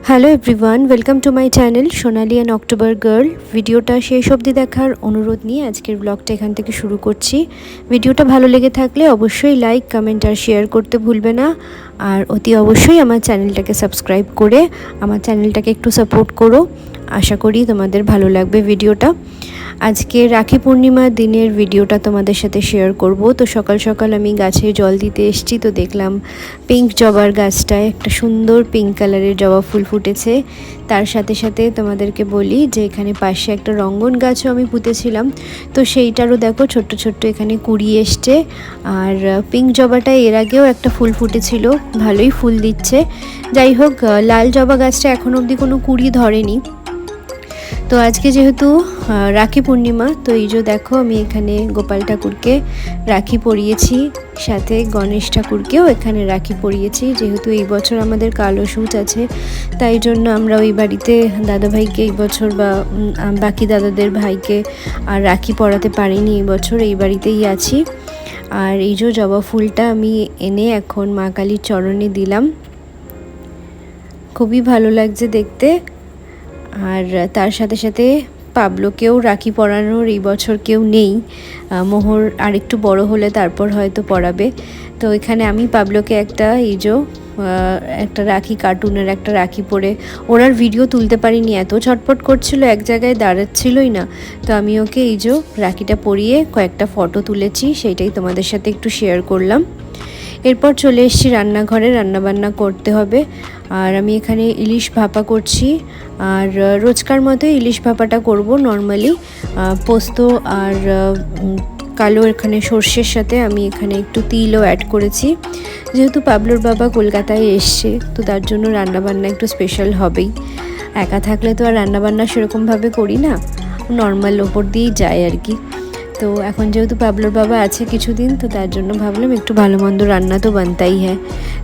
Hello everyone, welcome to my channel Sonali and October girl. ভিডিওটা শেষ অবধি দেখার অনুরোধ নিয়ে আজকের ব্লগটা এখান থেকে শুরু করছি। ভিডিওটা ভালো লেগে থাকলে অবশ্যই লাইক, কমেন্ট আর শেয়ার করতে ভুলবে না। আর অতি অবশ্যই আমার চ্যানেলটাকে সাবস্ক্রাইব করে আমার চ্যানেলটাকে একটু সাপোর্ট করো। আশা করি তোমাদের ভালো লাগবে ভিডিওটা। আজকে রাখি পূর্ণিমার দিনের ভিডিওটা তোমাদের সাথে শেয়ার করব। তো সকাল সকাল আমি গাছে জল দিতে এসেছি, তো দেখলাম পিঙ্ক জবার গাছটায় একটা সুন্দর পিঙ্ক কালারের জবা ফুল ফুটেছে। তার সাথে সাথে তোমাদেরকে বলি যে এখানে পাশে একটা রঙ্গন গাছও আমি পুঁতেছিলাম, তো সেইটারও দেখো ছোট্ট ছোট্ট এখানে কুড়ি এসছে। আর পিঙ্ক জবাটায় এর আগেও একটা ফুল ফুটেছিল, ভালোই ফুল দিচ্ছে। যাই হোক, লাল জবা গাছটা এখনও অবধি কোনো কুড়ি ধরেনি। তো আজকে যেহেতু রাখি পূর্ণিমা, তো এই যে দেখো আমি এখানে গোপাল ঠাকুরকে রাখি পরিয়েছি, সাথে গণেশ ঠাকুরকেও এখানে রাখি পরিয়েছি। যেহেতু এই বছর আমাদের কালো সূচ আছে, তাই জন্য আমরা ওই বাড়িতে দাদাভাইকে এই বছর বা বাকি দাদাদের ভাইকে আর রাখি পরাতে পারিনি, এই বছর এই বাড়িতেই আছি। আর এই যে জবা ফুলটা আমি এনে এখন মা কালীর চরণে দিলাম, খুবই ভালো লাগছে দেখতে। আর তার সাথে সাথে পাবলোকেও রাখি পরানোর এই বছর কেউ নেই, মোহর আরেকটু বড় হলে তারপর হয়তো পরাবে। তো এখানে আমি পাবলোকে একটা একটা রাখি, কার্টুনের একটা রাখি পরে, ওর ভিডিও তুলতে পারিনি, এত ছটপট করছিল, এক জায়গায় দাঁড়াচ্ছিলই না। তো আমি ওকে এই যে রাখিটা পরিয়ে কয়েকটা ফটো তুলেছি, সেইটাই তোমাদের সাথে একটু শেয়ার করলাম। এরপর চলে এসেছি রান্নাঘরে, রান্নাবান্না করতে হবে। আর আমি এখানে ইলিশ ভাপা করছি, আর রোজকার মতো ইলিশ ভাপাটা করব নর্মালি পোস্ত আর কালো এখানে সর্ষের সাথে আমি এখানে একটু তিলও অ্যাড করেছি। যেহেতু পাবলোর বাবা কলকাতায় এসছে, তো তার জন্য রান্নাবান্না একটু স্পেশাল হবেই। একা থাকলে তো আর রান্নাবান্না সেরকমভাবে করি না, নর্মাল ওপর দিয়েই যায় আর কি। তো এখন যেহেতু পাবলোর বাবা আছে কিছুদিন, তো তার জন্য ভাবলাম একটু ভালো মন্দ রান্না তো বানতাই হ্যাঁ।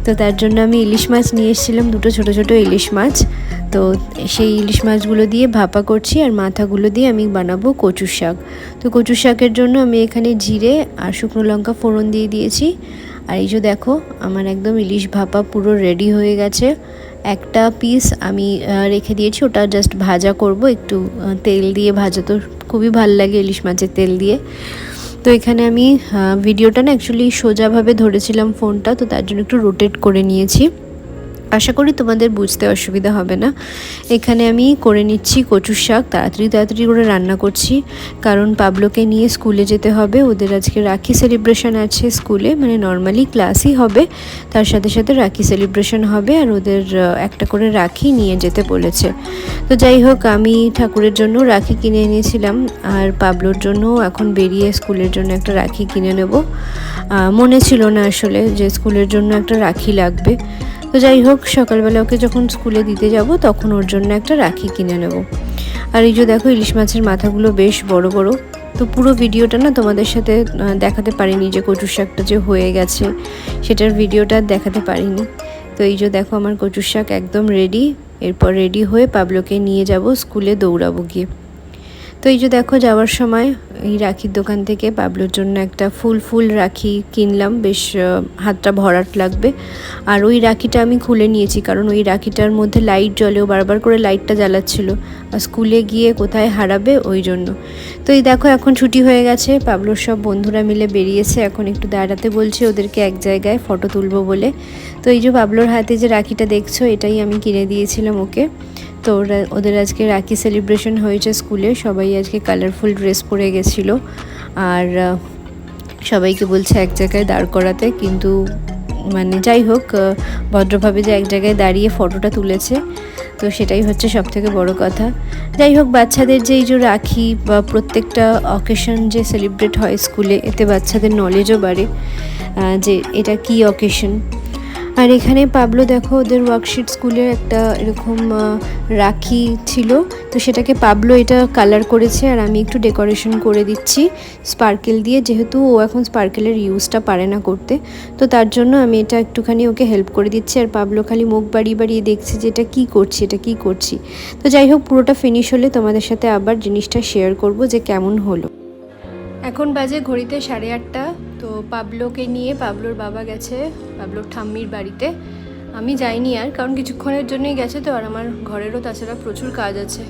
তো তার জন্য আমি ইলিশ মাছ নিয়ে এসেছিলাম, দুটো ছোটো ছোটো ইলিশ মাছ। তো সেই ইলিশ মাছগুলো দিয়ে ভাপা করছি, আর মাথাগুলো দিয়ে আমি বানাবো কচুর শাক। তো কচুর শাকের জন্য আমি এখানে জিরে আর শুকনো লঙ্কা ফোড়ন দিয়ে দিয়েছি। আর এই যে দেখো আমার একদম ইলিশ ভাপা পুরো রেডি হয়ে গেছে। একটা পিস আমি রেখে দিয়েছি, ওটা জাস্ট ভাজা করব, একটু তেল দিয়ে ভাজা তো খুবই ভাল লাগে ইলিশ মাছের তেল দিয়ে। তো এখানে আমি ভিডিওটা না অ্যাকচুয়ালি সোজাভাবে ধরেছিলাম ফোনটা, তো তার জন্য একটু রোটেট করে নিয়েছি। আশা করি তোমাদের বুঝতে অসুবিধা হবে না। এখানে আমি করে নিচ্ছি কচুর শাক, তাড়াতাড়ি করে রান্না করছি, কারণ পাবলোকে নিয়ে স্কুলে যেতে হবে। ওদের আজকে রাখি সেলিব্রেশন আছে স্কুলে, মানে নর্মালি ক্লাসই হবে, তার সাথে সাথে রাখি সেলিব্রেশন হবে, আর ওদের একটা করে রাখি নিয়ে যেতে বলেছে। তো যাই হোক, আমি ঠাকুরের জন্য রাখি কিনে এনেছিলাম, আর পাবলোর জন্য এখন বেরিয়ে স্কুলের জন্য একটা রাখি কিনে নেব। মনে ছিল না আসলে যে স্কুলের জন্য একটা রাখি লাগবে। তো যাই হোক, সকালবেলা ওকে যখন স্কুলে দিতে যাব তখন ওর জন্য একটা রাখি কিনে নেব। আর এই যে দেখো ইলিশ মাছের মাথাগুলো বেশ বড় বড়। তো পুরো ভিডিওটা না তোমাদের সাথে দেখাতে পারিনি, যে কচুর শাকটা যে হয়ে গেছে সেটার ভিডিওটা দেখাতে পারিনি। তো এই যে দেখো আমার কচুর শাক একদম রেডি। এরপর রেডি হয়ে পাবলোকে নিয়ে যাব স্কুলে, দৌড়াবো গিয়ে। তো এই যে দেখো যাওয়ার সময় এই রাখির দোকান থেকে পাবলোর জন্য একটা ফুল রাখি কিনলাম, বেশ হাতটা ভরাট লাগবে। আর ওই রাখিটা আমি খুলে নিয়েছি, কারণ ওই রাখিটার মধ্যে লাইট জ্বলেও বারবার করে লাইটটা জ্বালাচ্ছিল, আর স্কুলে গিয়ে কোথায় হারাবে ওই জন্য। তো এই দেখো এখন ছুটি হয়ে গেছে, পাবলোর সব বন্ধুরা মিলে বেরিয়েছে, এখন একটু দাঁড়াতে বলছে ওদেরকে এক জায়গায় ফটো তুলবো বলে। তো এই যে পাবলোর হাতে যে রাখিটা দেখছো, এটাই আমি কিনে দিয়েছিলাম ওকে। তো ওদের আজকে রাখি সেলিব্রেশন হয়েছে স্কুলে, সবাই আজকে কালারফুল ড্রেস পরে গেছিলো, আর সবাইকে বলছে এক জায়গায় দাঁড় করাতে, কিন্তু মানে যাই হোক ভদ্রভাবে যে এক জায়গায় দাঁড়িয়ে ফটোটা তুলেছে, তো সেটাই হচ্ছে সবথেকে বড় কথা। যাই হোক, বাচ্চাদের যে এই যে রাখি বা প্রত্যেকটা অকেশন যে সেলিব্রেট হয় স্কুলে, এতে বাচ্চাদের নলেজও বাড়ে যে এটা কী অকেশন। আর এখানে পাবলো দেখো ওদের ওয়ার্কশিট স্কুলের একটা এরকম রাখি ছিল, তো সেটাকে পাবলো এটা কালার করেছে, আর আমি একটু ডেকোরেশন করে দিচ্ছি স্পার্কেল দিয়ে, যেহেতু ও এখন স্পার্কেলের ইউজটা পারে না করতে, তো তার জন্য আমি এটা একটুখানি ওকে হেল্প করে দিচ্ছি। আর পাবলো খালি মুখ বাড়িয়ে দেখছি যে এটা কী করছি। তো যাই হোক, পুরোটা ফিনিশ হলে তোমাদের সাথে আবার জিনিসটা শেয়ার করব যে কেমন হলো। এখন বাজে ঘড়িতে 8:30। তো পাবলোকে নিয়ে পাবলোর বাবা গেছে পাবলোর ঠাম্মির বাড়িতে। আমি যাইনি আর, কারণ কিছুক্ষণের জন্যই গেছে তো, আর আমার ঘরেরও তাছাড়া প্রচুর কাজ আছে।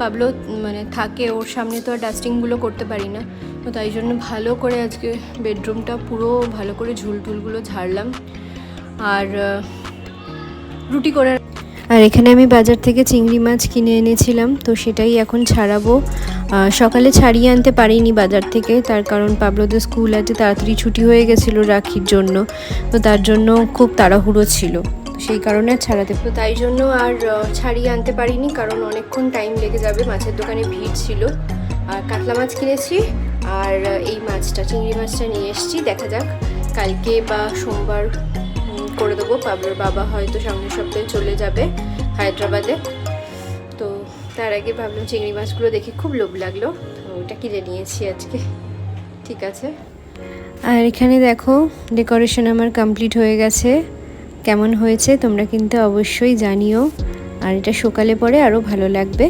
পাবলো মানে থাকে, ওর সামনে তো আর ডাস্টিংগুলো করতে পারি না, তো তাই জন্য ভালো করে আজকে বেডরুমটা পুরো ভালো করে ঝুলটুলগুলো ঝাড়লাম। আর রুটি করে, আর এখানে আমি বাজার থেকে চিংড়ি মাছ কিনে এনেছিলাম, তো সেটাই এখন ছাড়াবো। সকালে ছাড়িয়ে আনতে পারিনি বাজার থেকে, তার কারণ পাবলোদের স্কুল আছে, তাড়াতাড়ি ছুটি হয়ে গেছিলো রাখির জন্য, তো তার জন্য খুব তাড়াহুড়ো ছিল, সেই কারণে ছাড়াতে, তো তাই জন্য আর ছাড়িয়ে আনতে পারিনি, কারণ অনেকক্ষণ টাইম লেগে যাবে, মাছের দোকানে ভিড় ছিল। আর কাতলা মাছ কিনেছি, আর এই মাছটা চিংড়ি মাছটা নিয়ে এসেছি, দেখা যাক কালকে বা সোমবার করে দেবো। পাবলোর বাবা হয়তো সামনের সপ্তাহে চলে যাবে হায়দ্রাবাদে, তো তার আগে ভাবলাম চিংড়ি মাছগুলো দেখে খুব লোভ লাগলো, তো ওটা কিনে নিয়েছি আজকে। ঠিক আছে। আর এখানে দেখো ডেকোরেশন আমার কমপ্লিট হয়ে গেছে, কেমন হয়েছে তোমরা কিন্তু অবশ্যই জানিও, আর এটা সকালে পরে আরও ভালো লাগবে।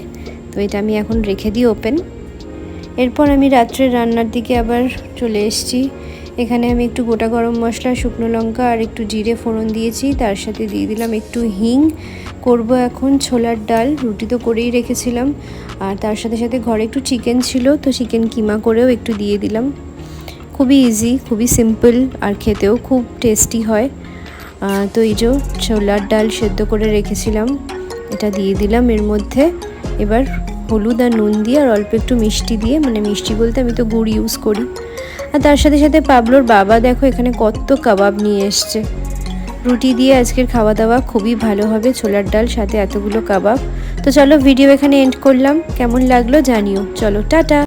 তো এটা আমি এখন রেখে দিই ওপেন। এরপর আমি রাত্রে রান্নার দিকে আবার চলে এসেছি। এখানে আমি একটু গোটা গরম মশলা, শুকনো লঙ্কা আর একটু জিরে ফোড়ন দিয়েছি, তার সাথে দিয়ে দিলাম একটু হিং। করব এখন ছোলার ডাল, রুটি তো করেই রেখেছিলাম, আর তার সাথে সাথে ঘরে একটু চিকেন ছিল, তো চিকেন কিমা করেও একটু দিয়ে দিলাম। খুবই ইজি, খুবই সিম্পল, আর খেতেও খুব টেস্টি হয়। তো এই যে ছোলার ডাল সেদ্ধ করে রেখেছিলাম, এটা দিয়ে দিলাম এর মধ্যে। এবার হলুদ আর নুন দিয়ে আর অল্প একটু মিষ্টি দিয়ে, মানে মিষ্টি বলতে আমি তো গুড় ইউজ করি। আর তার সাথে সাথে পাবলোর বাবা দেখো এখানে কত কাবাব নিয়ে এসছে। রুটি দিয়ে আজকের খাওয়া দাওয়া খুবই ভালো হবে, ছোলার ডাল সাথে এতগুলো কাবাব। তো চলো ভিডিও এখানে এন্ড করলাম, কেমন লাগলো জানিও। চলো টাটা।